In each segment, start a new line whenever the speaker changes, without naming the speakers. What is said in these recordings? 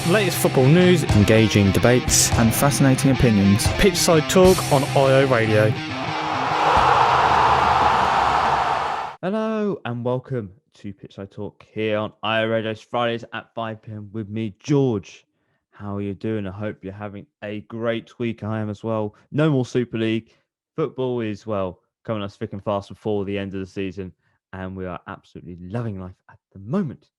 Latest football news, engaging debates,
and fascinating opinions.
Pitchside talk on IO Radio.
Hello and welcome to Pitchside Talk here on IO Radio Fridays at 5 p.m. with me, George. How are you doing? I hope you're having a great week. I am as well. No more Super League. Football is, well, coming us thick and fast before the end of the season, and we are absolutely loving life at the moment.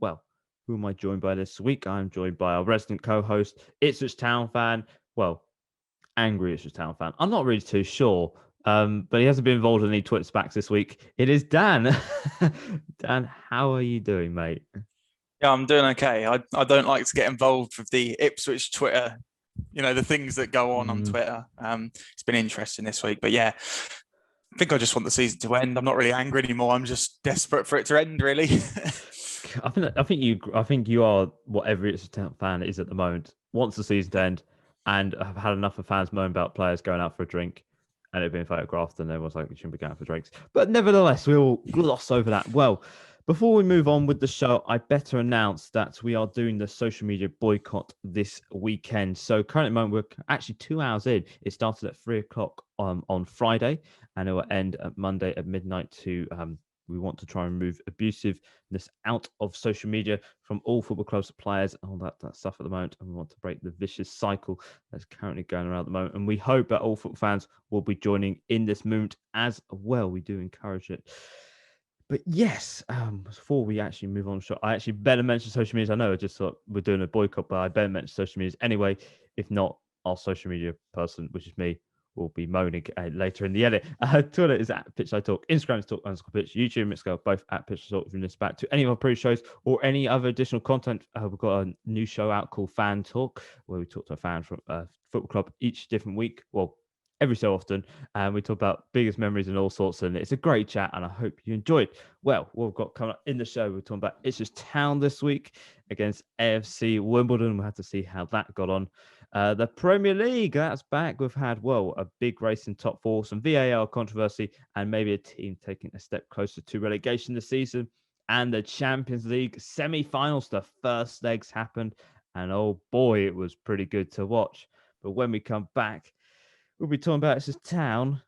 Well, who am I joined by this week? I'm joined by our resident co-host, Ipswich Town fan. Well, angry Ipswich Town fan. I'm not really too sure, but he hasn't been involved in any Twitter spacks this week. It is Dan. Dan, how are you doing, mate?
Yeah, I'm doing okay. I don't like to get involved with the Ipswich Twitter, the things that go on Twitter. It's been interesting this week, but yeah, I think I just want the season to end. I'm not really angry anymore. I'm just desperate for it to end, really.
I think you are what every Ipswich Town fan is at the moment. Wants the season to end, and I've had enough of fans moan about players going out for a drink and it being photographed, and everyone's like, we shouldn't be going out for drinks. But nevertheless, we will gloss over that. Well, before we move on with the show, I better announce that we are doing the social media boycott this weekend. So currently, at the moment, we're actually 2 hours in. It started at 3:00 on Friday, and it will end at Monday at midnight. We want to try and remove abusiveness out of social media from all football clubs, players, and all that stuff at the moment. And we want to break the vicious cycle that's currently going around at the moment. And we hope that all football fans will be joining in this movement as well. We do encourage it. But yes, before we actually move on, I actually better mention social media. I know I just thought we're doing a boycott, but I better mention social media anyway. If not, our social media person, which is me, will be moaning later in the edit. Twitter is at Pitchside Talk, Instagram is Talk_Pitch, YouTube and Mixcloud both at Pitchside Talk. If you listen back to any of our previous shows or any other additional content, we've got a new show out called Fan Talk, where we talk to a fan from a football club each different week. Well, every so often, and we talk about biggest memories and all sorts, and it's a great chat, and I hope you enjoyed. Well, what we've got coming up in the show, we're talking about Ipswich Town this week against AFC Wimbledon. We'll have to see how that got on. The Premier League, that's back. We've had, a big race in top four, some VAR controversy, and maybe a team taking a step closer to relegation this season. And the Champions League semi-finals, the first legs happened, and oh boy, it was pretty good to watch. But when we come back, we'll be talking about Ipswich Town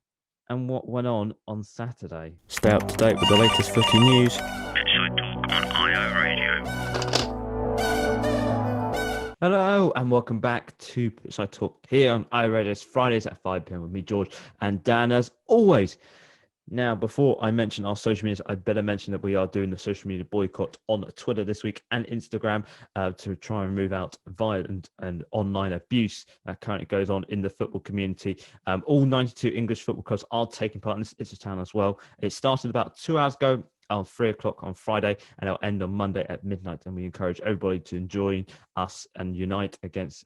and what went on Saturday. Stay up to date with the latest footy news.
Pitchside Talk on IO Radio.
Hello and welcome back to Pitchside Talk here on IO Radio. It's Fridays at 5 p.m. with me, George, and Dan, as always. Now, before I mention our social media, I better mention that we are doing the social media boycott on Twitter this week and Instagram to try and remove out violent and online abuse that currently goes on in the football community. All 92 English football clubs are taking part in this Ipswich Town as well. It started about 2 hours ago on 3:00 on Friday, and it'll end on Monday at midnight. And we encourage everybody to join us and unite against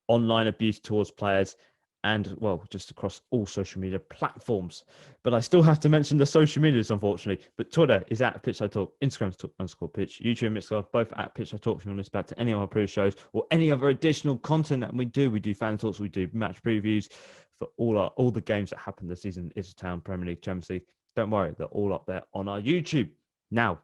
online abuse towards players. And, just across all social media platforms. But I still have to mention the social medias, unfortunately. But Twitter is at Pitchside Talk, Instagram is Talk_Pitch, YouTube and Mixcloud, both at Pitchside Talk. If you want to listen back to any of our previous shows or any other additional content that we do fan talks, we do match previews for all the games that happened this season, Ipswich Town, Premier League, Champions League. Don't worry, they're all up there on our YouTube. Now,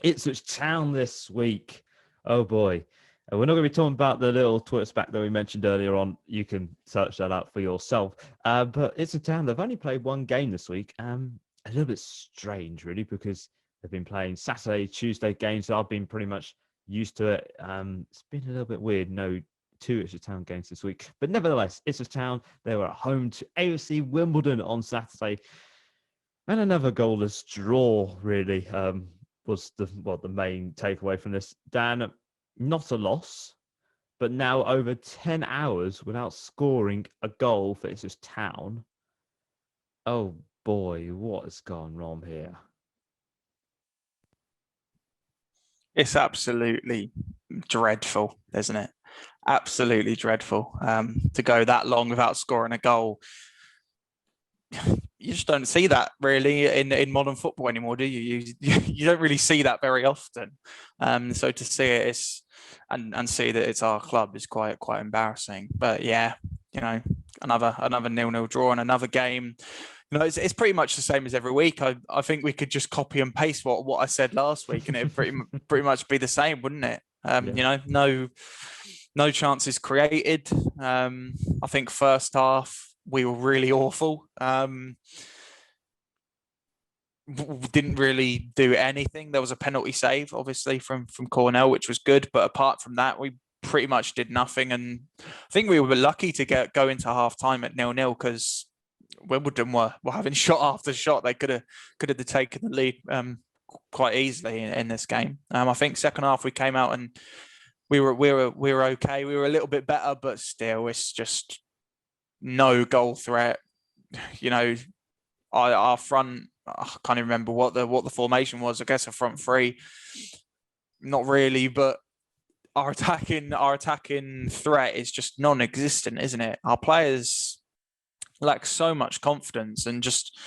Ipswich Town this week. Oh boy. We're not going to be talking about the little Twitter spat that we mentioned earlier on. You can search that out for yourself. But it's a town. They've only played one game this week. A little bit strange, really, because they've been playing Saturday, Tuesday games. So I've been pretty much used to it. It's been a little bit weird. No 2 Ipswich Town games this week. But nevertheless, Ipswich Town, they were at home to AFC Wimbledon on Saturday. And another goalless draw, really, was the main takeaway from this. Dan, not a loss, but now over 10 hours without scoring a goal for Ipswich Town. Oh boy, what has gone wrong here?
It's absolutely dreadful, isn't it? Absolutely dreadful. To go that long without scoring a goal. You just don't see that really in modern football anymore, do you? You don't really see that very often. So to see it and see that it's our club is quite embarrassing. But yeah, another 0-0 draw and another game. It's pretty much the same as every week. I think we could just copy and paste what I said last week, and it'd pretty much be the same, wouldn't it? No chances created. I think first half we were really awful. Didn't really do anything. There was a penalty save, obviously, from Cornell, which was good. But apart from that, we pretty much did nothing. And I think we were lucky to go into half time at 0-0 because Wimbledon were having shot after shot. They could have taken the lead quite easily in this game. I think second half we came out and we were okay. We were a little bit better, but still, it's just no goal threat. Our front. I can't even remember what the formation was. I guess a front three. Not really, but our attacking threat is just non-existent, isn't it? Our players lack so much confidence and just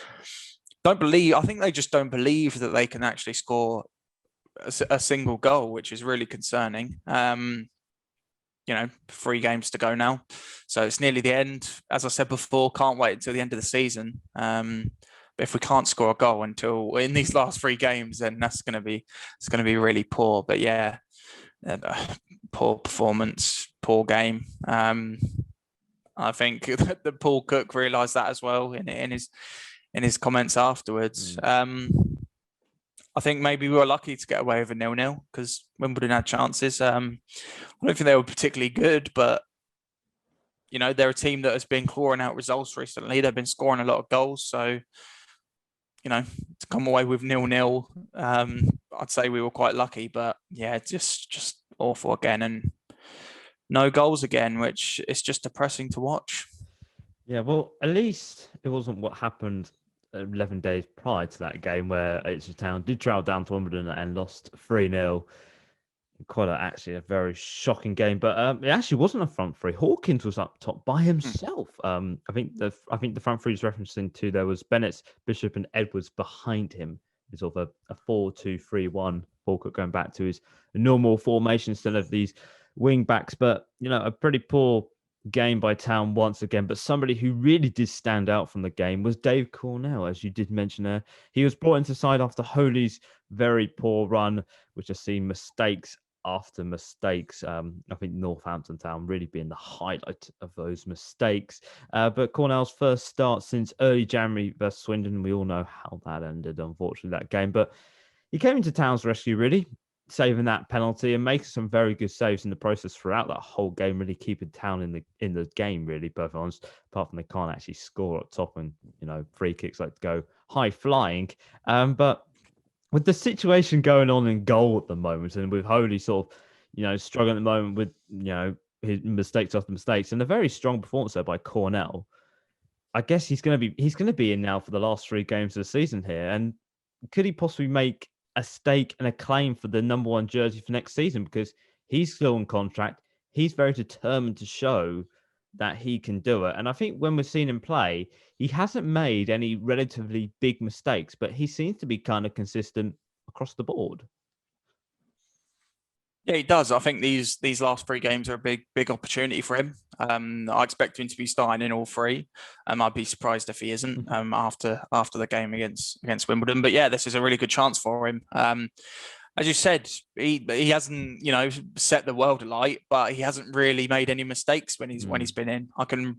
don't believe. I think they just don't believe that they can actually score a single goal, which is really concerning. 3 games to go now, so it's nearly the end. As I said before, can't wait until the end of the season. But if we can't score a goal until in these last 3 games, then it's going to be really poor. But yeah, poor performance, poor game. I think that Paul Cook realised that as well in his comments afterwards. I think maybe we were lucky to get away with a 0-0 because Wimbledon had chances. I don't think they were particularly good, but they're a team that has been clawing out results recently. They've been scoring a lot of goals, so to come away with 0-0, I'd say we were quite lucky. But yeah, just awful again, and no goals again, which is just depressing to watch.
Yeah, well, at least it wasn't what happened 11 days prior to that game where Ipswich Town did travel down to Wimbledon and lost 3-0. Actually a very shocking game, but it actually wasn't a front three. Hawkins was up top by himself. I think the front three is referencing to there was Bennett, Bishop, and Edwards behind him. It's sort of a 4-2-3-1. Falkirk going back to his normal formation instead of these wing backs, but a pretty poor game by Town once again. But somebody who really did stand out from the game was Dave Cornell, as you did mention there. He was brought into the side after Holy's very poor run, which has seen mistakes after mistakes. I think Northampton Town really being the highlight of those mistakes. But Cornell's first start since early January versus Swindon, we all know how that ended, unfortunately, that game. But he came into Town's rescue, really, saving that penalty and making some very good saves in the process throughout that whole game, really keeping Town in the game, really, both honest, apart from they can't actually score up top and, free kicks like to go high flying. But with the situation going on in goal at the moment, and with Holy sort of, struggling at the moment with, his mistakes after mistakes, and a very strong performance there by Cornell, I guess he's going to be in now for the last 3 games of the season here. And could he possibly make a stake and a claim for the number 1 jersey for next season? Because he's still on contract. He's very determined to show that he can do it. And I think when we've seen him play, he hasn't made any relatively big mistakes, but he seems to be kind of consistent across the board.
Yeah, he does. I think these last 3 games are a big opportunity for him. I expect him to be starting in all 3. I'd be surprised if he isn't after the game against Wimbledon. But yeah, this is a really good chance for him. As you said, he hasn't set the world alight, but he hasn't really made any mistakes when he's been in. I can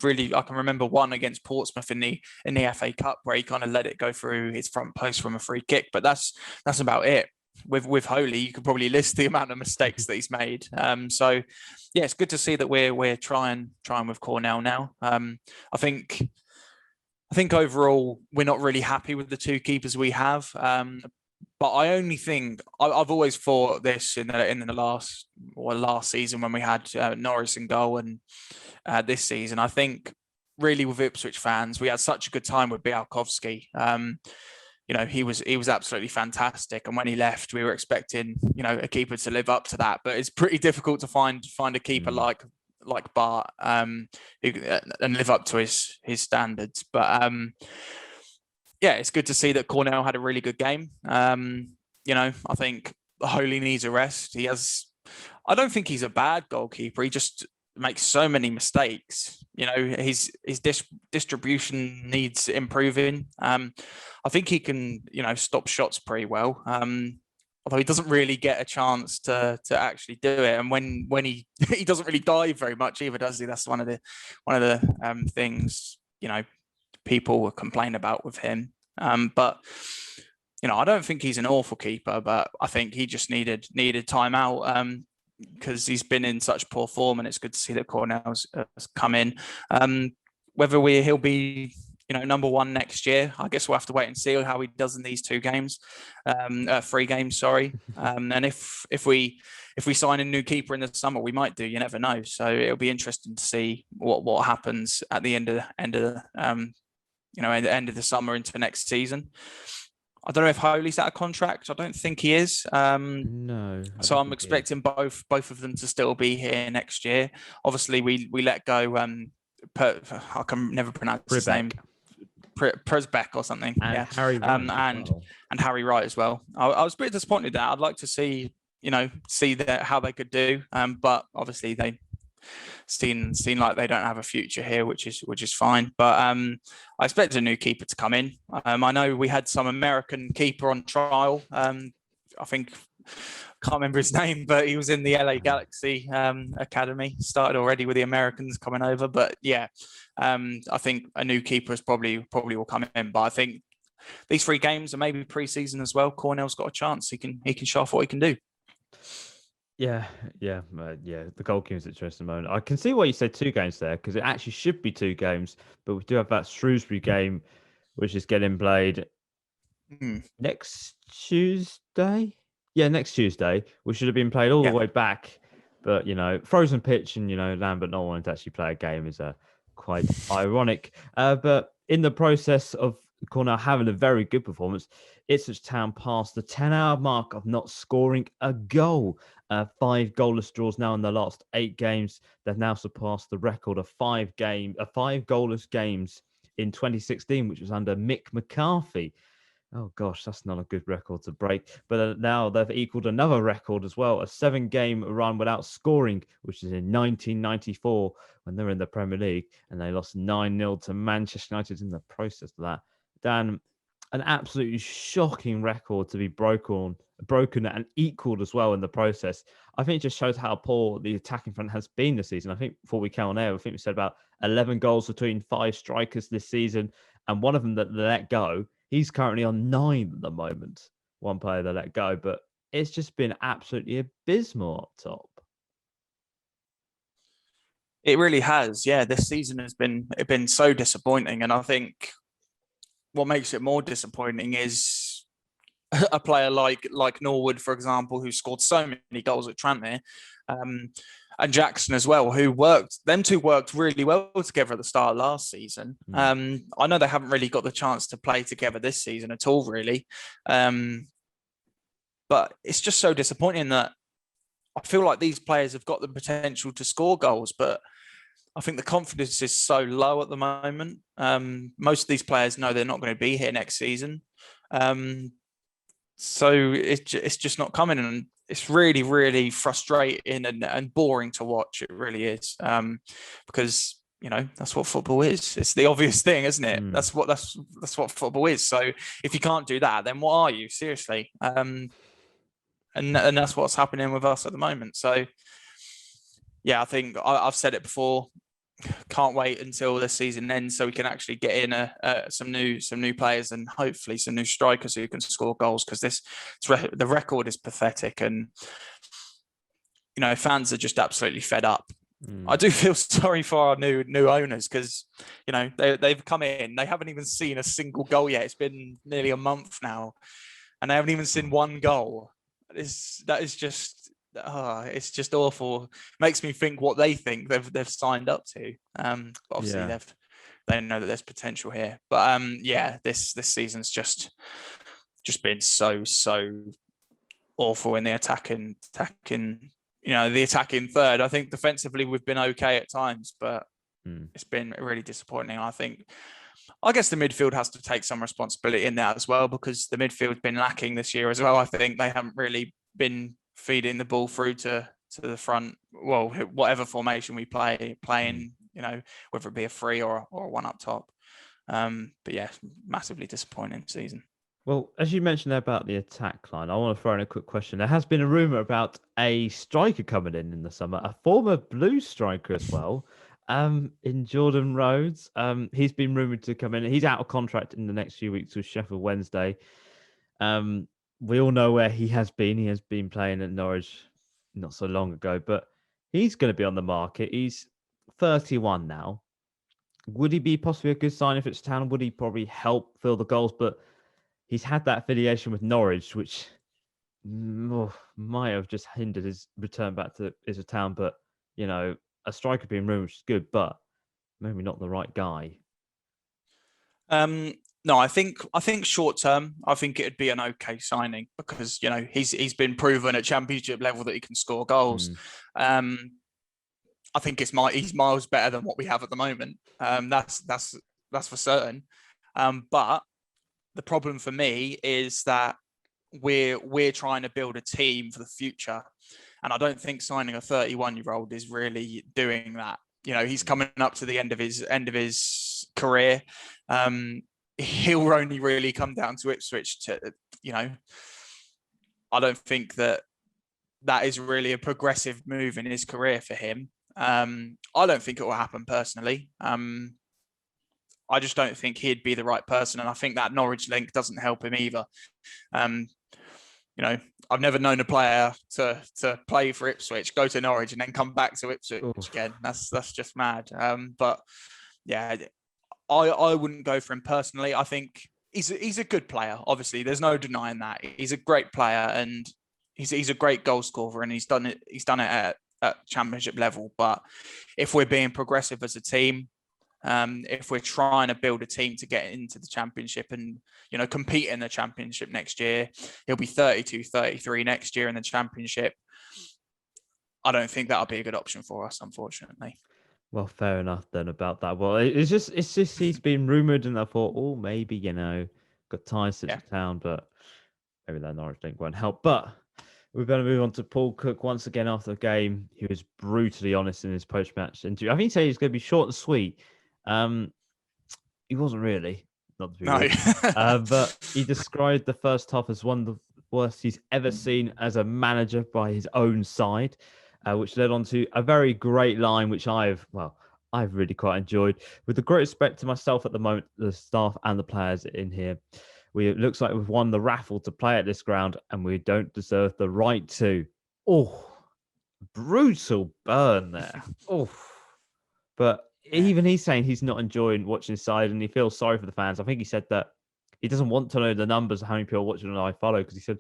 remember one against Portsmouth in the FA Cup where he kind of let it go through his front post from a free kick, but that's about it. With Holy, you could probably list the amount of mistakes that he's made. So yeah, it's good to see that we're trying with Cornell now. I think overall we're not really happy with the 2 keepers we have. But I only think I've always thought this in the last season when we had Norris in goal, and this season I think really with Ipswich fans we had such a good time with Białkowski. He was absolutely fantastic, and when he left, we were expecting a keeper to live up to that. But it's pretty difficult to find a keeper like Bart and live up to his standards. But yeah, it's good to see that Cornell had a really good game. I think Holy needs a rest. I don't think he's a bad goalkeeper. He just makes so many mistakes. His distribution needs improving. I think he can, stop shots pretty well. although he doesn't really get a chance to actually do it. And when he he doesn't really dive very much either, does he? That's one of the things, people will complain about with him. But I don't think he's an awful keeper, but I think he just needed time out, because he's been in such poor form, and it's good to see that Cornell's come in. Whether he'll be number one next year, I guess we'll have to wait and see how he does in these 3 games, sorry. And if we sign a new keeper in the summer, we might do. You never know. So it'll be interesting to see what happens at the end of the end of the summer into next season. I don't know if Holy's out of contract. I don't think he is.
No.
So I'm expecting both of them to still be here next year. Obviously, we let go. I can never pronounce his name. Presbeck or something.
And Harry Wright
and Harry Wright as well. I was a bit disappointed that I'd like to see how they could do. But obviously they seem like they don't have a future here, which is fine. But I expect a new keeper to come in. I know we had some American keeper on trial. I think, can't remember his name, but he was in the LA Galaxy academy. Started already with the Americans coming over, but yeah, I think a new keeper is probably will come in. But I think these 3 games and maybe pre-season as well, Cornell's got a chance. He can show off what he can do.
Yeah. The goalkeeper's interesting moment. I can see why you said 2 games there, because it actually should be 2 games, but we do have that Shrewsbury game, which is getting played next Tuesday. Yeah, next Tuesday, which should have been played all the way back, but frozen pitch and Lambert not wanting to actually play a game is quite ironic. But in the process of Cornell having a very good performance, Ipswich Town passed the 10-hour mark of not scoring a goal. 5 goalless draws now in the last 8 games. They've now surpassed the record of 5 goalless games in 2016, which was under Mick McCarthy. Oh gosh, that's not a good record to break. But now they've equaled another record as well, a 7-game run without scoring, which is in 1994 when they were in the Premier League, and they lost 9-0 to Manchester United in the process of that. Dan, an absolutely shocking record to be broken and equaled as well in the process. I think it just shows how poor the attacking front has been this season. I think before we came on air, I think we said about 11 goals between 5 strikers this season, and one of them that they let go. He's currently on 9 at the moment. One player they let go, but it's just been absolutely abysmal up top.
It really has. Yeah, this season has been so disappointing, and I think what makes it more disappointing is a player like Norwood, for example, who scored so many goals at Tranmere, and Jackson as well, them two worked really well together at the start of last season. I know they haven't really got the chance to play together this season at all, really. But it's just so disappointing that I feel like these players have got the potential to score goals, but I think the confidence is so low at the moment. Most of these players know they're not going to be here next season. So it's just not coming, and it's really, really frustrating and boring to watch. It really is, because that's what football is. It's the obvious thing, isn't it? That's what football is. So if you can't do that, then what are you? Seriously, and that's what's happening with us at the moment. So yeah, I think I've said it before. Can't wait until the season ends so we can actually get in some new players and hopefully some new strikers who can score goals, because the record is pathetic, and fans are just absolutely fed up. I do feel sorry for our new owners, because they've come in, they haven't even seen a single goal yet. It's been nearly a month now, and they haven't even seen one goal. That is just. It's just awful. Makes me think what they think they've signed up to. But obviously they know that there's potential here. But this season's just been so awful in the attacking. The attacking third. I think defensively we've been okay at times, but it's been really disappointing. I guess the midfield has to take some responsibility in that as well, because the midfield's been lacking this year as well. I think they haven't really been feeding the ball through to the front. Well, whatever formation we playing, whether it be a 3 or a 1 up top. But yeah, massively disappointing season.
Well, as you mentioned there about the attack line, I want to throw in a quick question. There has been a rumor about a striker coming in the summer, a former Blue striker as well, in Jordan Rhodes. He's been rumored to come in. He's out of contract in the next few weeks with Sheffield Wednesday. We all know where he has been. He has been playing at Norwich not so long ago, but he's going to be on the market. He's 31 now. Would he be possibly a good sign if it's Town? Would he probably help fill the goals? But he's had that affiliation with Norwich, which might have just hindered his return back to Ipswich Town. But, a striker being rumored is good, but maybe not the right guy.
No, I think short term, I think it'd be an okay signing because he's been proven at championship level that he can score goals. I think he's miles better than what we have at the moment. That's for certain. But the problem for me is that we're trying to build a team for the future, and I don't think signing a 31-year-old is really doing that. He's coming up to the end of his career. He'll only really come down to Ipswich to, I don't think that is really a progressive move in his career for him. I don't think it will happen personally. I just don't think he'd be the right person. And I think that Norwich link doesn't help him either. I've never known a player to play for Ipswich, go to Norwich and then come back to Ipswich again. That's just mad. But yeah, I wouldn't go for him personally. I think he's a good player. Obviously, there's no denying that. He's a great player and he's a great goal scorer and he's done it at championship level. But if we're being progressive as a team, if we're trying to build a team to get into the championship and compete in the championship next year, he'll be 32, 33 next year in the championship. I don't think that'll be a good option for us, unfortunately.
Well, fair enough then about that. Well, it's just he's been rumoured, and I thought, maybe got ties to Town, but maybe that Norwich link won't help. But we're going to move on to Paul Cook once again after the game. He was brutally honest in his post-match interview. I think he said he's going to be short and sweet. He wasn't really, not to be rude. But he described the first half as one of the worst he's ever seen as a manager by his own side. Which led on to a very great line, which I've really quite enjoyed. With the great respect to myself at the moment, the staff and the players in here, it looks like we've won the raffle to play at this ground and we don't deserve the right to. Oh, brutal burn there. But even he's saying he's not enjoying watching his side and he feels sorry for the fans. I think he said that he doesn't want to know the numbers of how many people are watching on iFollow because he said,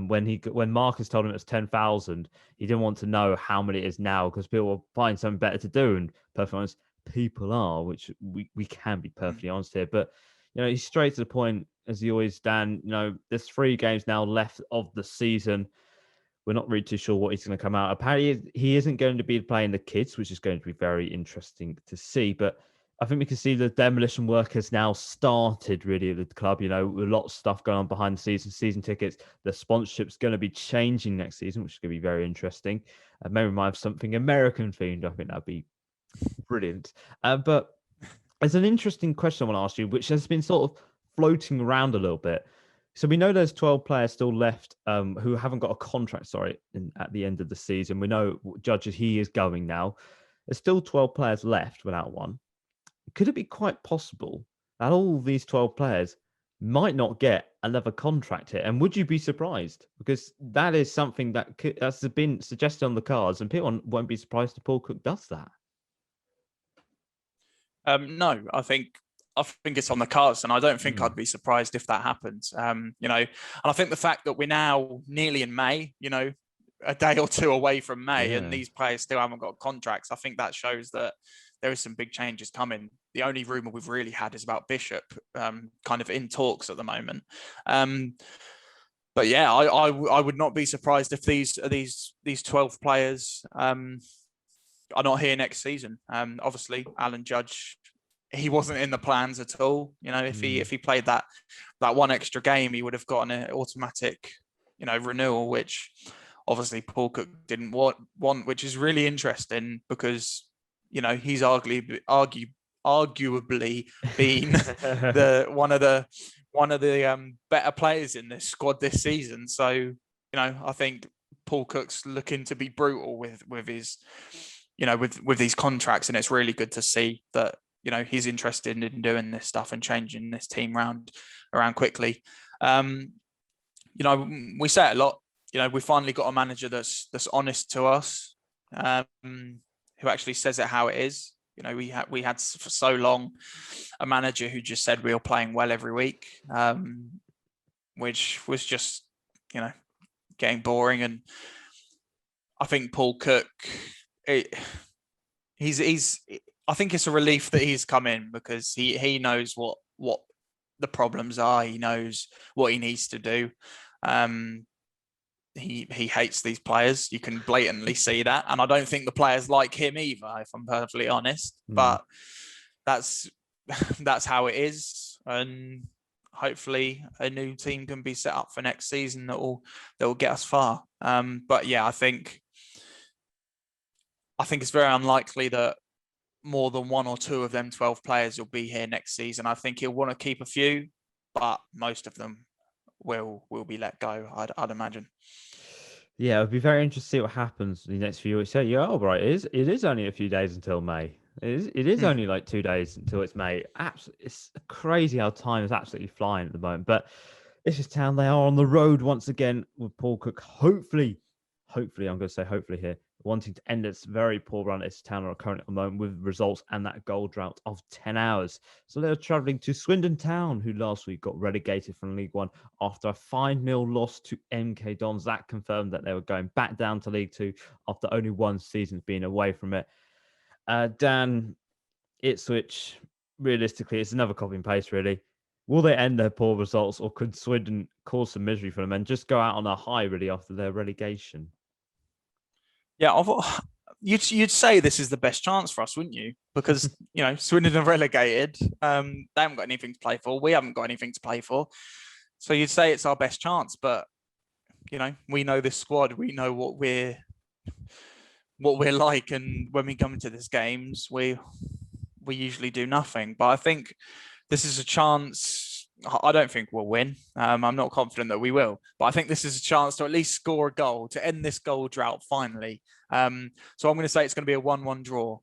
when Marcus told him it was 10,000, he didn't want to know how many it is now because people will find something better to do. And perfectly honest, people are, which we can be perfectly honest here. But he's straight to the point as he always Dan. There's 3 games now left of the season. We're not really too sure what he's going to come out. Apparently, he isn't going to be playing the kids, which is going to be very interesting to see. But I think we can see the demolition work has now started really at the club. A lot of stuff going on behind the scenes, season tickets. The sponsorship's going to be changing next season, which is going to be very interesting. Maybe we might have something American themed. I think that'd be brilliant. But there's an interesting question I want to ask you, which has been sort of floating around a little bit. So we know there's 12 players still left who haven't got a contract, at the end of the season. We know Judges, he is going now. There's still 12 players left without one. Could it be quite possible that all these 12 players might not get another contract here? And would you be surprised? Because that is something that's been suggested on the cards, and people won't be surprised if Paul Cook does that.
No, I think it's on the cards, and I don't think I'd be surprised if that happens. And I think the fact that we're now nearly in May, a day or two away from May, and these players still haven't got contracts, I think that shows that there is some big changes coming. The only rumor we've really had is about Bishop, kind of in talks at the moment. But yeah, I would not be surprised if these 12 players are not here next season. Obviously, Alan Judge, he wasn't in the plans at all. If he played that one extra game, he would have gotten an automatic, renewal, which obviously Paul Cook didn't want, which is really interesting because he's arguably been one of one of the better players in this squad this season. So, I think Paul Cook's looking to be brutal with his, with these contracts, and it's really good to see that, he's interested in doing this stuff and changing this team around quickly. We say it a lot. We finally got a manager that's honest to us, who actually says it how it is. We had for so long a manager who just said we were playing well every week, which was just, getting boring. And I think Paul Cook, I think it's a relief that he's come in, because he knows what the problems are. He knows what he needs to do. He hates these players. You can blatantly see that, and I don't think the players like him either, if I'm perfectly honest. But that's how it is, and hopefully a new team can be set up for next season that will get us far. But yeah, I think it's very unlikely that more than one or two of them 12 players will be here next season. I think he'll want to keep a few, but most of them will be let go, I'd imagine.
Yeah, it'll be very interesting to see what happens in the next few weeks. So, yeah, right, it is only a few days until May. It is only like 2 days until it's May. It's crazy how time is absolutely flying at the moment. But Ipswich Town, they are on the road once again with Paul Cook. Hopefully, I'm going to say hopefully here, wanting to end its very poor run at Ipswich Town are currently at the moment with results and that goal drought of 10 hours. So they're travelling to Swindon Town, who last week got relegated from League One after a 5-0 loss to MK Dons. That confirmed that they were going back down to League Two after only one season being away from it. Dan, Ipswich, realistically, it's another copy and paste, really. Will they end their poor results, or could Swindon cause some misery for them and just go out on a high, really, after their relegation?
Yeah, you'd say this is the best chance for us, wouldn't you? Because, Swindon are relegated. They haven't got anything to play for. We haven't got anything to play for. So you'd say it's our best chance. But, we know this squad. We know what we're like. And when we come into these games, we usually do nothing. But I think this is a chance. I don't think we'll win. I'm not confident that we will, but I think this is a chance to at least score a goal to end this goal drought finally. So I'm going to say it's going to be a 1-1 draw.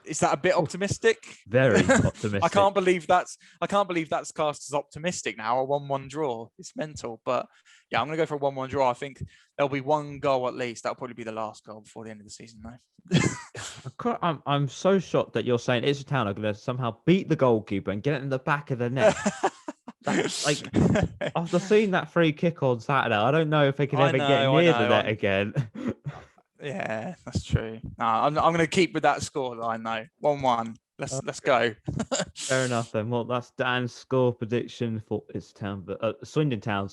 Is that a bit optimistic?
Very optimistic.
I can't believe that's cast as optimistic now. A 1-1 draw. It's mental, but yeah, I'm going to go for a 1-1 draw. I think there'll be one goal at least. That'll probably be the last goal before the end of the season, though.
I'm so shocked that you're saying Ipswich Town are going to somehow beat the goalkeeper and get it in the back of the net. That's after seeing that free kick on Saturday, I don't know if they can ever get near the net again.
Yeah, that's true. No, I'm going to keep with that scoreline though. 1-1. Let's go.
Fair enough then. Well, that's Dan's score prediction for Swindon Town,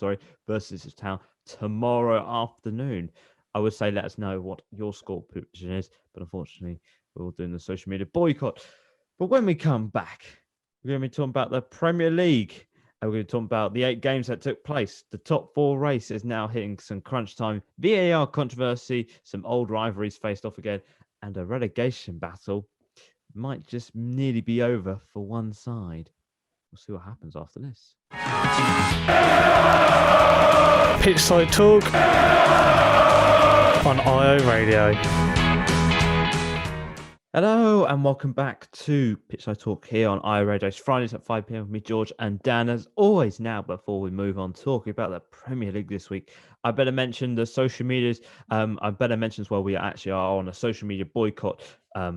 versus Ipswich Town tomorrow afternoon. I would say let us know what your score prediction is, but unfortunately, we're all doing the social media boycott. But when we come back, we're going to be talking about the Premier League. And we're going to talk about the 8 games that took place. The top 4 race is now hitting some crunch time. VAR controversy, some old rivalries faced off again, and a relegation battle might just nearly be over for one side. We'll see what happens after this.
Pitchside Talk on IO Radio.
Hello and welcome back to Pitchside Talk here on IO Radio. It's Fridays at 5 p.m. with me, George and Dan, as always. Now, before we move on talking about the Premier League this week, I better mention the social medias. I better mention as well, we actually are on a social media boycott at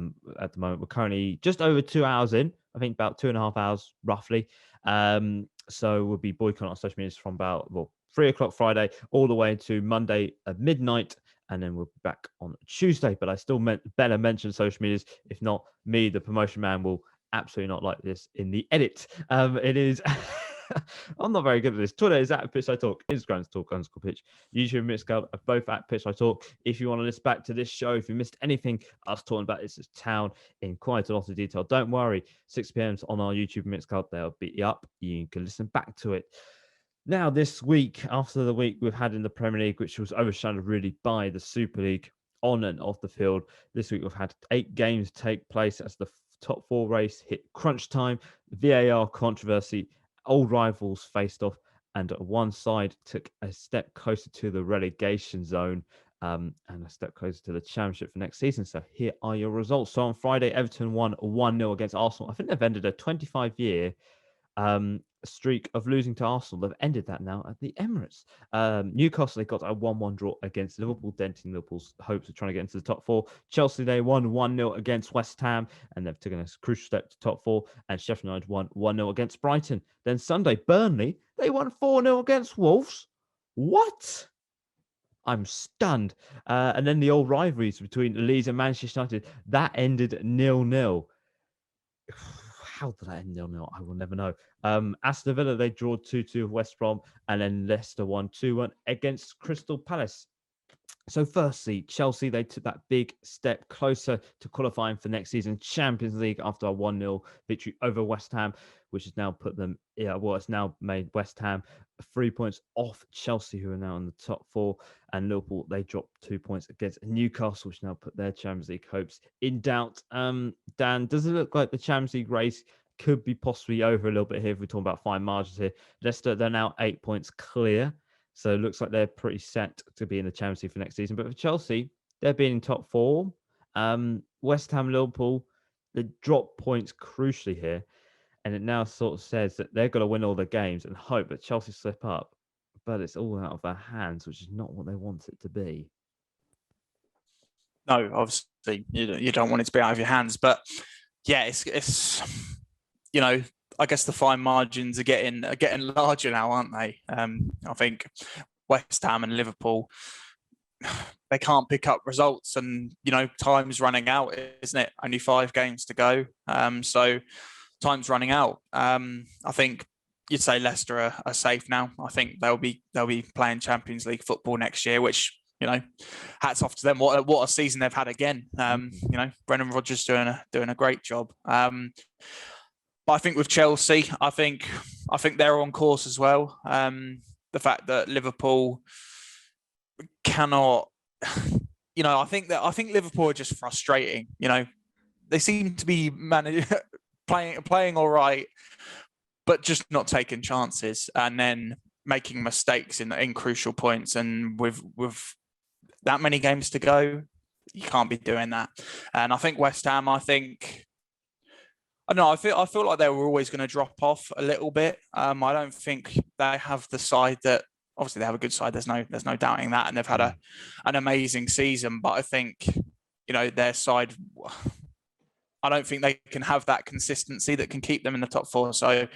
the moment. We're currently just over 2 hours in, I think about 2.5 hours roughly. So we'll be boycotting on social medias from about 3 o'clock Friday all the way to Monday at midnight. And then we'll be back on Tuesday. But I still better mention social medias. If not, me, the promotion man, will absolutely not like this in the edit. It is... I'm not very good at this. Twitter is at Pitchside Talk. Instagram is talk_pitch. YouTube and Mixcloud are both at Pitchside Talk. If you want to listen back to this show, if you missed anything, us talking about Ipswich Town in quite a lot of detail, don't worry. 6 p.m. on our YouTube and Mixcloud, they'll be up. You can listen back to it. Now, this week, after the week we've had in the Premier League, which was overshadowed really by the Super League on and off the field, this week we've had 8 games take place as the top 4 race hit crunch time. VAR controversy old rivals faced off, and one side took a step closer to the relegation zone and a step closer to the championship for next season. So here are your results. So on Friday, Everton won 1-0 against Arsenal. I think they've ended a 25-year streak of losing to Arsenal. They've ended that now at the Emirates. Newcastle, they got a 1-1 draw against Liverpool, denting Liverpool's hopes of trying to get into the top four. Chelsea, they won 1-0 against West Ham, and they've taken a crucial step to top four. And Sheffield United won 1-0 against Brighton. Then Sunday, Burnley, they won 4-0 against Wolves. What? I'm stunned. And then the old rivalries between Leeds and Manchester United, that ended 0-0. How did that end 0-0? I will never know. Aston Villa, they drew 2-2 with West Brom, and then Leicester won 2-1 against Crystal Palace. So firstly, Chelsea, they took that big step closer to qualifying for next season's Champions League after a 1-0 victory over West Ham, which has now put them, it's now made West Ham 3 points off Chelsea, who are now in the top four. And Liverpool, they dropped 2 points against Newcastle, which now put their Champions League hopes in doubt. Dan, does it look like the Champions League race could be possibly over a little bit here if we're talking about fine margins here? Leicester, they're now 8 points clear. So it looks like they're pretty set to be in the Champions League for next season. But for Chelsea, they're being in top four. West Ham, Liverpool, they drop points crucially here. And it now sort of says that they're going to win all their games and hope that Chelsea slip up. But it's all out of their hands, which is not what they want it to be.
No, obviously, you don't want it to be out of your hands. But yeah, it's I guess the fine margins are getting larger now, aren't they? I think West Ham and Liverpool, they can't pick up results, and time's running out, isn't it? Only 5 games to go, so time's running out. I think you'd say Leicester are safe now. I think they'll be playing Champions League football next year, which hats off to them. What a season they've had again. Brendan Rodgers doing a great job. But I think with Chelsea, I think they're on course as well. The fact that Liverpool cannot, I think Liverpool are just frustrating. They seem to be playing all right, but just not taking chances and then making mistakes in crucial points. And with that many games to go, you can't be doing that. And I think West Ham, I feel like they were always going to drop off a little bit. I don't think they have the side that, obviously they have a good side. There's no doubting that, and they've had an amazing season. But I think their side, I don't think they can have that consistency that can keep them in the top four. So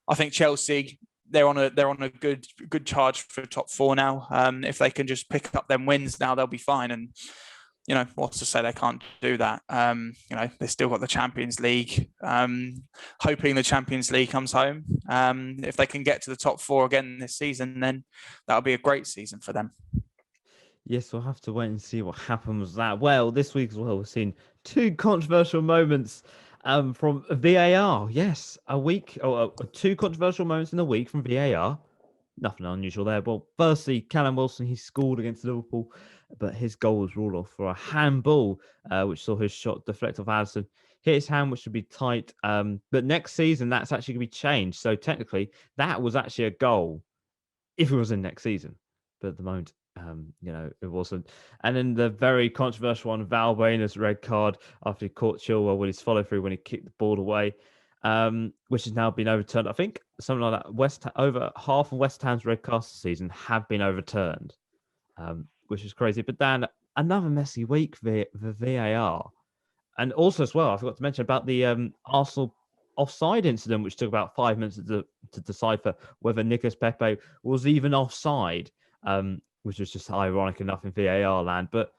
I think Chelsea, they're on a good charge for top four now. If they can just pick up them wins now, they'll be fine. And what's to say they can't do that? They've still got the Champions League. Hoping the Champions League comes home. If they can get to the top four again this season, then that'll be a great season for them.
Yes, we'll have to wait and see what happens with that. Well, this week as well, we've seen 2 controversial moments from VAR. Yes, two controversial moments in a week from VAR. Nothing unusual there. Well, firstly, Callum Wilson, he scored against Liverpool, but his goal was ruled off for a handball, which saw his shot deflect off Alisson. Hit his hand, which should be tight. But next season, that's actually going to be changed. So technically, that was actually a goal if it was in next season. But at the moment, it wasn't. And then the very controversial one, Valbuena's red card after he caught Chilwell with his follow through when he kicked the ball away, which has now been overturned. I think something like that. Over half of West Ham's red cards this season have been overturned, which is crazy. But Dan, another messy week for VAR. And also as well, I forgot to mention about the Arsenal offside incident, which took about 5 minutes to decipher whether Nicolas Pepe was even offside, which was just ironic enough in VAR land. But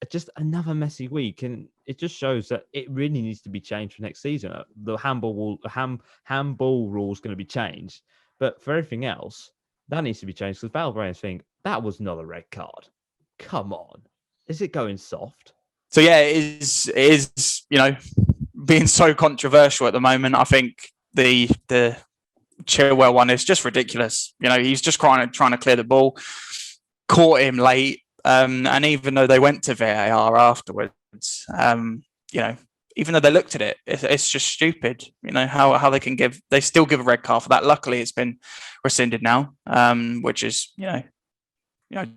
just another messy week, and it just shows that it really needs to be changed for next season. The handball rule is going to be changed, but for everything else, that needs to be changed because Valbuena's thing, that was not a red card. Come on, is it going soft?
So yeah, it is being so controversial at the moment. I think the Chilwell one is just ridiculous. He's just trying to clear the ball, caught him late. And even though they went to VAR afterwards, even though they looked at it, it's just stupid. You know how they still give a red card for that. Luckily, it's been rescinded now, which is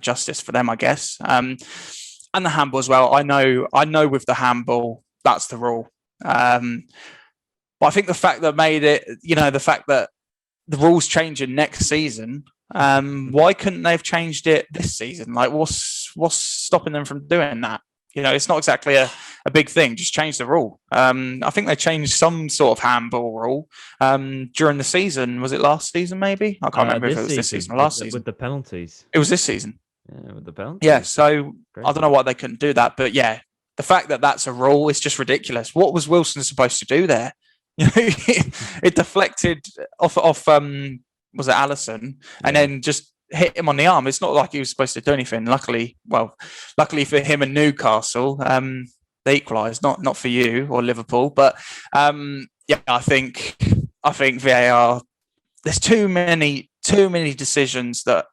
justice for them, I guess. And the handball as well. I know with the handball, that's the rule. But I think the fact that made it, the fact that the rules changing next season, why couldn't they have changed it this season? Like, what's stopping them from doing that? It's not exactly a big thing. Just change the rule. I think they changed some sort of handball rule during the season. Was it last season, maybe? I can't remember if it was this season or last season.
With the penalties.
It was this season.
Yeah, with the penalties.
Yeah, so
Great.
I don't know why they couldn't do that. But yeah, the fact that that's a rule is just ridiculous. What was Wilson supposed to do there? It deflected off was it Allison, and then just hit him on the arm. It's not like he was supposed to do anything. Luckily for him and Newcastle, they equalised. Not for you or Liverpool, but I think VAR. There's too many decisions that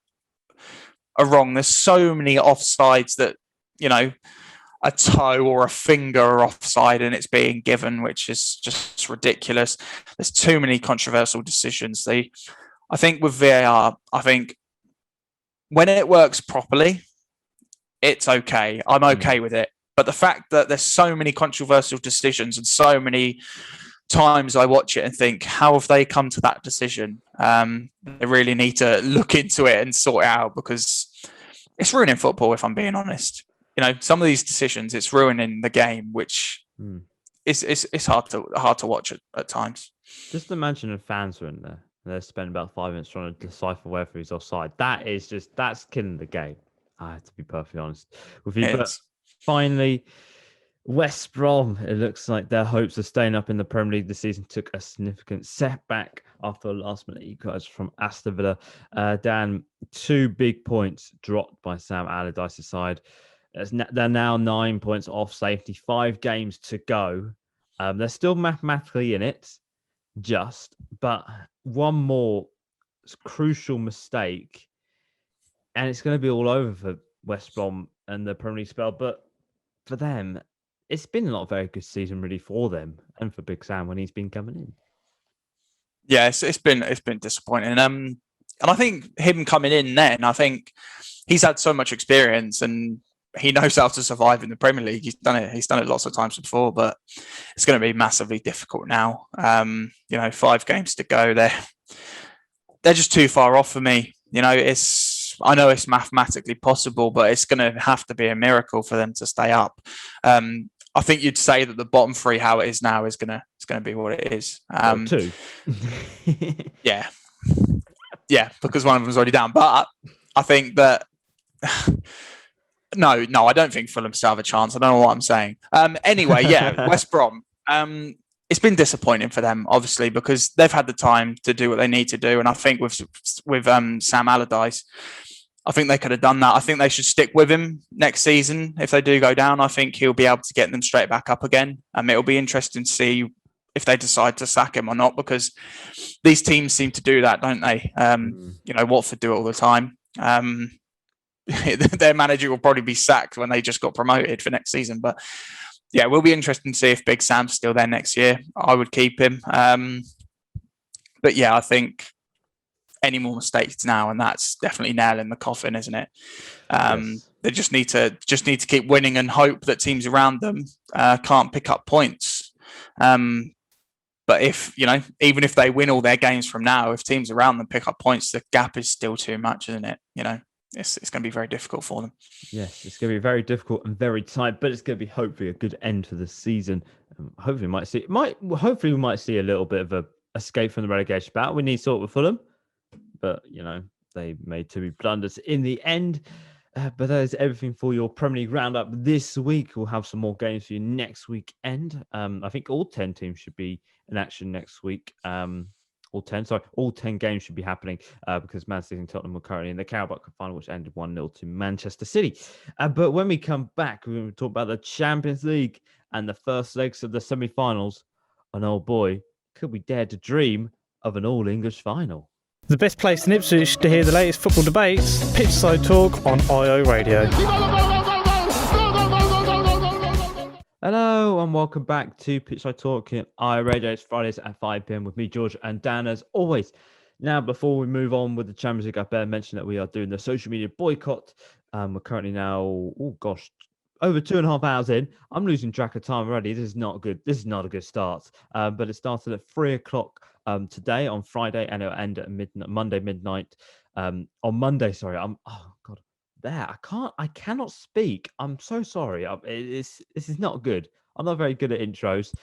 are wrong. There's so many offsides that a toe or a finger are offside and it's being given, which is just ridiculous. There's too many controversial decisions. I think with VAR, when it works properly, it's okay. I'm okay with it. But the fact that there's so many controversial decisions and so many times I watch it and think, how have they come to that decision? They really need to look into it and sort it out, because it's ruining football, if I'm being honest. Some of these decisions, it's ruining the game, which is hard to watch at times.
Just imagine if fans were in there. They spend about 5 minutes trying to decipher whether he's offside. That's killing the game. I have to be perfectly honest with you. But finally, West Brom, it looks like their hopes of staying up in the Premier League this season took a significant setback after a last-minute equaliser from Aston Villa. Dan, 2 big points dropped by Sam Allardyce's side. They're now 9 points off safety, 5 games to go. They're still mathematically in it, but one more crucial mistake, and it's going to be all over for West Brom and the Premier League spell. But for them, it's been not a very good season really for them and for Big Sam when he's been coming in.
Yeah, it's been disappointing. And I think him coming in then, I think he's had so much experience and he knows how to survive in the Premier League. He's done it lots of times before, but it's going to be massively difficult now. 5 games to go. They're just too far off for me. I know it's mathematically possible, but it's going to have to be a miracle for them to stay up. I think you'd say that the bottom 3, how it is now, is going to be what it is.
2.
Yeah, because one of them's already down. But I think that no, I don't think Fulham still have a chance. I don't know what I'm saying. Anyway, yeah, West Brom. It's been disappointing for them, obviously, because they've had the time to do what they need to do. And I think with Sam Allardyce, I think they could have done that. I think they should stick with him next season. If they do go down, I think he'll be able to get them straight back up again. It'll be interesting to see if they decide to sack him or not, because these teams seem to do that, don't they? Watford do it all the time. Their manager will probably be sacked when they just got promoted for next season. But yeah, it will be interesting to see if Big Sam's still there next year. I would keep him. But yeah, I think any more mistakes now, and that's definitely nail in the coffin, isn't it?
Yes.
They just need to keep winning and hope that teams around them can't pick up points. But even if they win all their games from now, if teams around them pick up points, the gap is still too much, isn't it? It's going to be very difficult for them.
Yes, it's going to be very difficult and very tight, but it's going to be hopefully a good end to the season. Hopefully, we might see a little bit of a escape from the relegation battle. We need sort with Fulham, but they made 2 blunders in the end. But that is everything for your Premier League roundup this week. We'll have some more games for you next weekend. I think all 10 teams should be in action next week. All 10 games should be happening because Man City and Tottenham are currently in the Carabao Cup final, which ended 1-0 to Manchester City. But when we come back, we're going to talk about the Champions League and the first legs of the semi-finals. And oh boy, could we dare to dream of an all-English final?
The best place in Ipswich to hear the latest football debates, Pitchside Talk on IO Radio.
Hello and and welcome back to Pitchside Talk here on iRadio. It's Fridays at 5 p.m. with me, George, and Dan, as always. Now, before we move on with the Champions League, I better mention that we are doing the social media boycott. We're currently now, over 2.5 hours in. I'm losing track of time already. This is not good. This is not a good start. But it started at 3 o'clock today on Friday, and it'll end at Monday midnight. On Monday, sorry. I cannot speak. I'm so sorry. This is not good. I'm not very good at intros,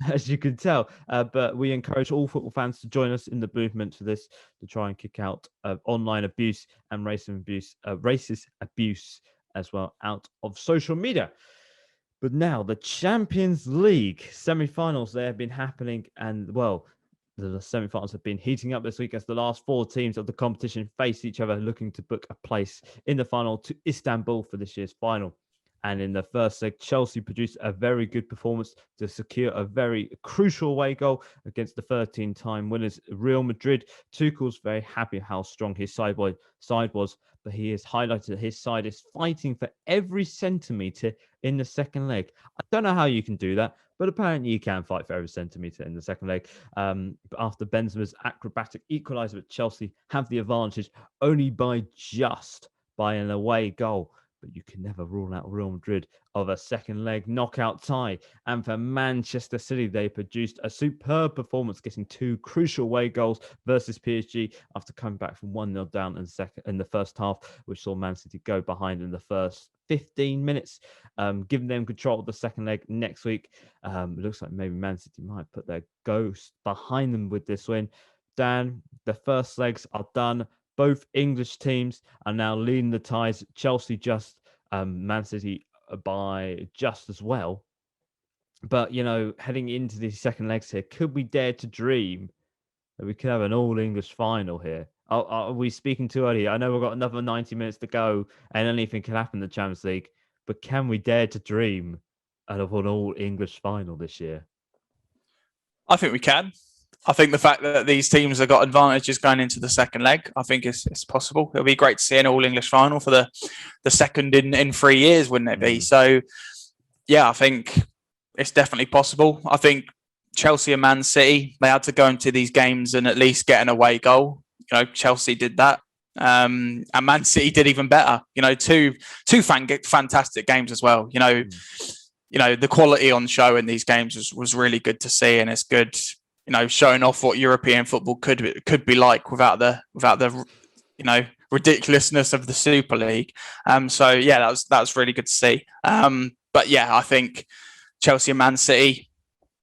as you can tell. But we encourage all football fans to join us in the movement for this, to try and kick out online abuse and racist abuse as well out of social media. But now the Champions League semi-finals, they have been happening, and well, the semi-finals have been heating up this week as the last 4 teams of the competition face each other, looking to book a place in the final to Istanbul for this year's final. And in the first leg, Chelsea produced a very good performance to secure a very crucial away goal against the 13-time winners Real Madrid. Tuchel's very happy how strong his side was, but he has highlighted that his side is fighting for every centimetre in the second leg. I don't know how you can do that, but apparently you can fight for every centimetre in the second leg. But after Benzema's acrobatic equaliser, Chelsea have the advantage only by an away goal. But you can never rule out Real Madrid of a second leg knockout tie. And for Manchester City, they produced a superb performance, getting 2 crucial away goals versus PSG after coming back from 1-0 down in the first half, which saw Man City go behind in the first 15 minutes, giving them control of the second leg next week. It looks like maybe Man City might put their ghost behind them with this win. Dan, the first legs are done. Both English teams are now leading the ties. Chelsea just, Man City by just as well. But, heading into the second legs here, could we dare to dream that we could have an all-English final here? Are we speaking too early? I know we've got another 90 minutes to go and anything can happen in the Champions League. But can we dare to dream of an all-English final this year?
I think we can. I think the fact that these teams have got advantages going into the second leg, I think it's possible. It'll be great to see an all-English final for the second in 3 years, wouldn't it be? So, yeah, I think it's definitely possible. I think Chelsea and Man City, they had to go into these games and at least get an away goal. Chelsea did that. And Man City did even better. Two fantastic games as well. The quality on show in these games was really good to see, and it's good. Showing off what European football could be like without the ridiculousness of the Super League. So yeah, that was really good to see. But yeah, I think Chelsea and Man City,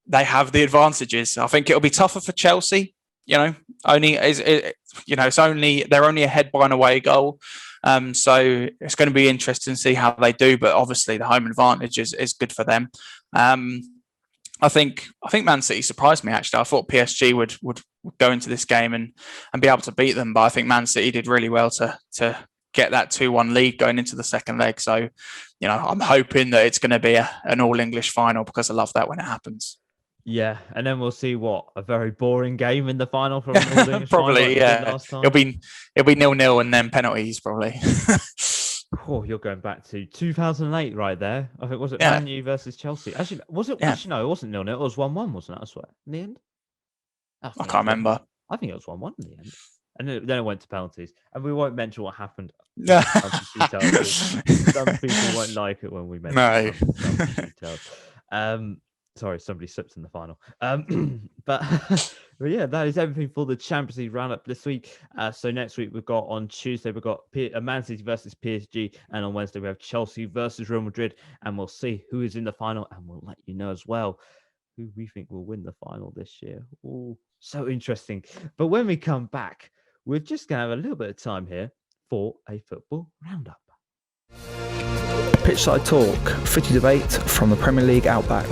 they have the advantages. I think it'll be tougher for Chelsea. They're only ahead by an away goal. So it's going to be interesting to see how they do. But obviously, the home advantage is good for them. I think Man City surprised me, actually. I thought PSG would go into this game and be able to beat them, but I think Man City did really well to get that 2-1 lead going into the second leg. So, I'm hoping that it's going to be an all-English final, because I love that when it happens.
Yeah, and then we'll see a very boring game in the final from an all-English
probably,
final
yeah.
Last time.
It'll be 0-0 and then penalties, probably.
Oh, you're going back to 2008 right there. I think, was it Man U versus Chelsea? Actually, was it? Yeah. Actually, no, it wasn't 0-0. It was 1-1, wasn't it? I swear. In the end?
I can't remember.
I think it was 1-1 in the end. And then it went to penalties. And we won't mention what happened. Some people won't like it when we mention some details. Sorry, somebody slipped in the final. But yeah, that is everything for the Champions League roundup this week. So next week on Tuesday we've got Man City versus PSG, and on Wednesday we have Chelsea versus Real Madrid, and we'll see who is in the final, and we'll let you know as well who we think will win the final this year. Oh, so interesting. But when we come back, we're just going to have a little bit of time here for a football roundup.
Pitchside Talk, footy debate from the Premier League Outback.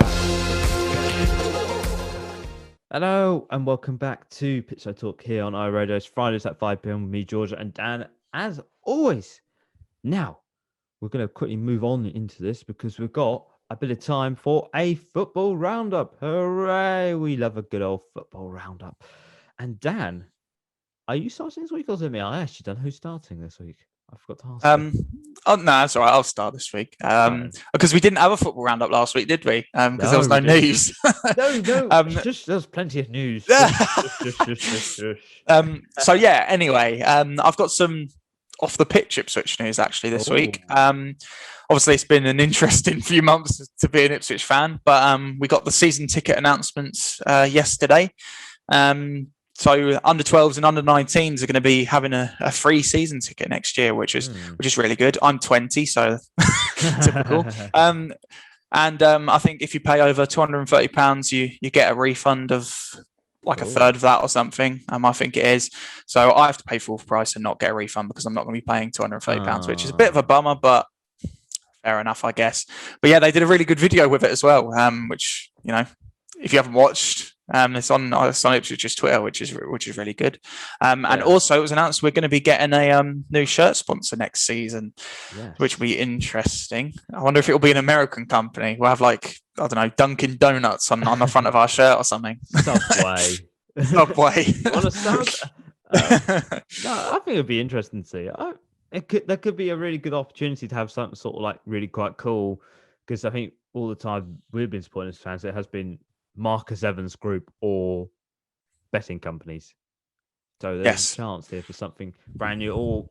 Hello and welcome back to Pitchside Talk here on iRadio. It's Fridays at 5 p.m. with me, Georgia, and Dan, as always. Now, we're going to quickly move on into this because we've got a bit of time for a football roundup. Hooray! We love a good old football roundup. And Dan, are you starting this week or is it me? I actually don't know who's starting this week. I forgot to ask.
Oh no, that's all right. I'll start this week. Because we didn't have a football roundup last week, did we? Because there was no news.
No. There's plenty of news.
So yeah. Anyway, I've got some off the pitch Ipswich news actually this week. Obviously, it's been an interesting few months to be an Ipswich fan, but we got the season ticket announcements yesterday. So under 12s and under 19s are going to be having a free season ticket next year, which is really good. I'm 20, so typical. And I think if you pay over £230, you get a refund of like a third of that or something. I think it is. So I have to pay full price and not get a refund because I'm not going to be paying £230, which is a bit of a bummer, but fair enough, I guess. But yeah, they did a really good video with it as well, which, you know, if you haven't watched, it's on Ipswich's Twitter, which is really good. And also, it was announced we're going to be getting a new shirt sponsor next season, which will be interesting. I wonder if it will be an American company. We'll have like, I don't know, Dunkin' Donuts on the front of our shirt or something.
Subway.
On a
sub. No, I think it'd be interesting to see. There could be a really good opportunity to have something sort of like really quite cool, because I think all the time we've been supporting as fans, it has been Marcus Evans Group or betting companies. So there's a chance here for something brand new, or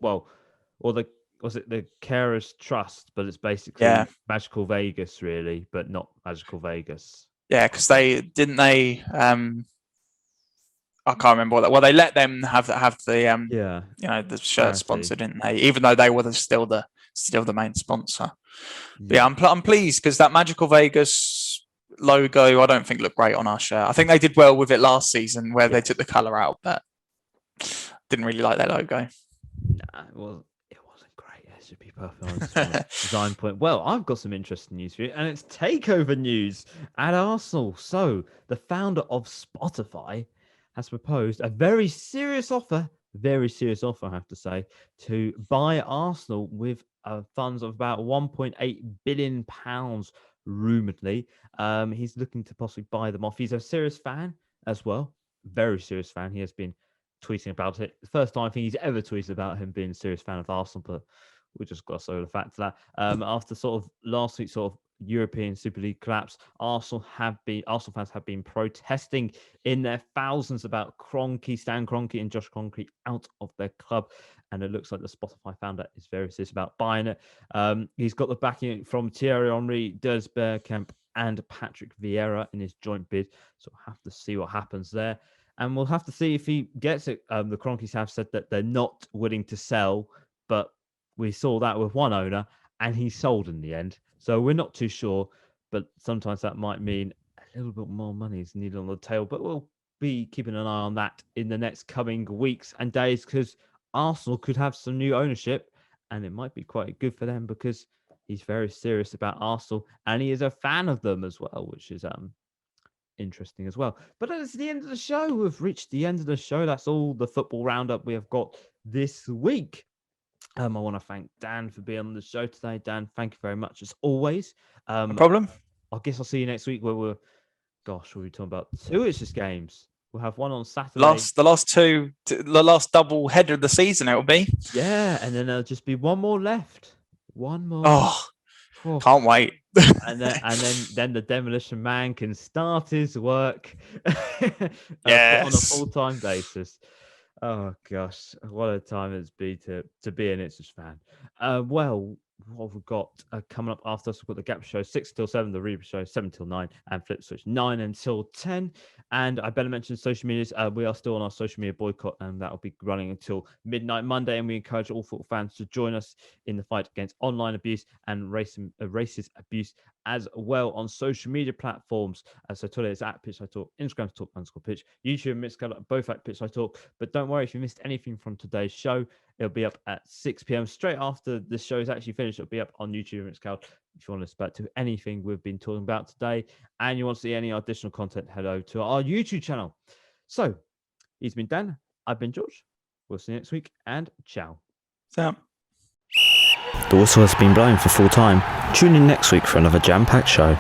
the Carers Trust, but it's basically Magical Vegas, really, but not Magical Vegas. Yeah,
because they I can't remember what that. Well, they let them have the the shirt sponsor, didn't they? Even though they were still the main sponsor. But yeah, I'm pleased because that Magical Vegas logo I don't think looked great on our shirt. I think they did well with it last season where they took the colour out, but didn't really like that logo.
Nah, it wasn't great. It should be perfectly honest from a design point. Well, I've got some interesting news for you, and it's takeover news at Arsenal. So the founder of Spotify has proposed a very serious offer, I have to say, to buy Arsenal with funds of about £1.8 billion, rumouredly. He's looking to possibly buy them off. He's a serious fan as well, very serious fan. He has been tweeting about it. The first time I think he's ever tweeted about him being a serious fan of Arsenal, but we just gloss over the fact of that. After sort of last week's sort of European Super League collapse, Arsenal fans have been protesting in their thousands about Stan Kroenke and Josh Kroenke out of their club, and it looks like the Spotify founder is very serious about buying it. He's got the backing from Thierry Henry, Des Bergkamp, and Patrick Vieira in his joint bid, so we'll have to see what happens there, and we'll have to see if he gets it. The Kroenkes have said that they're not willing to sell, but we saw that with one owner, and he sold in the end. So we're not too sure, but sometimes that might mean a little bit more money is needed on the tail. But we'll be keeping an eye on that in the next coming weeks and days, because Arsenal could have some new ownership, and it might be quite good for them because he's very serious about Arsenal, and he is a fan of them as well, which is interesting as well. But that's the end of the show. We've reached the end of the show. That's all the football roundup we have got this week. I want to thank Dan for being on the show today. Dan, thank you very much as always.
No problem.
I guess I'll see you next week where we'll be talking about two Ipswich games. We'll have one on Saturday.
The last double header of the season, it'll be.
Yeah, and then there'll just be one more left. One more.
Oh, can't wait.
and then the Demolition Man can start his work on a full-time basis. Oh gosh, what a time it's been to be an Ipswich fan. Well, what we've got coming up after us, we've got the Gap Show 6 till 7, the Reba Show 7 till 9, and Flip Switch 9 until 10. And I better mention social medias. We are still on our social media boycott, and that will be running until midnight Monday. And we encourage all football fans to join us in the fight against online abuse and racist abuse as well on social media platforms. So Twitter is at Pitch I Talk, Instagram is Talk_Pitch, YouTube and Mixcloud both at Pitch I Talk. But don't worry if you missed anything from today's show. It'll be up at 6 p.m. straight after the show is actually finished. It'll be up on YouTube and Mixcloud if you want to listen back to anything we've been talking about today, and you want to see any additional content, head over to our YouTube channel. So he's been Dan, I've been George. We'll see you next week, and ciao.
So.
The whistle has been blown for full time. Tune in next week for another jam-packed show.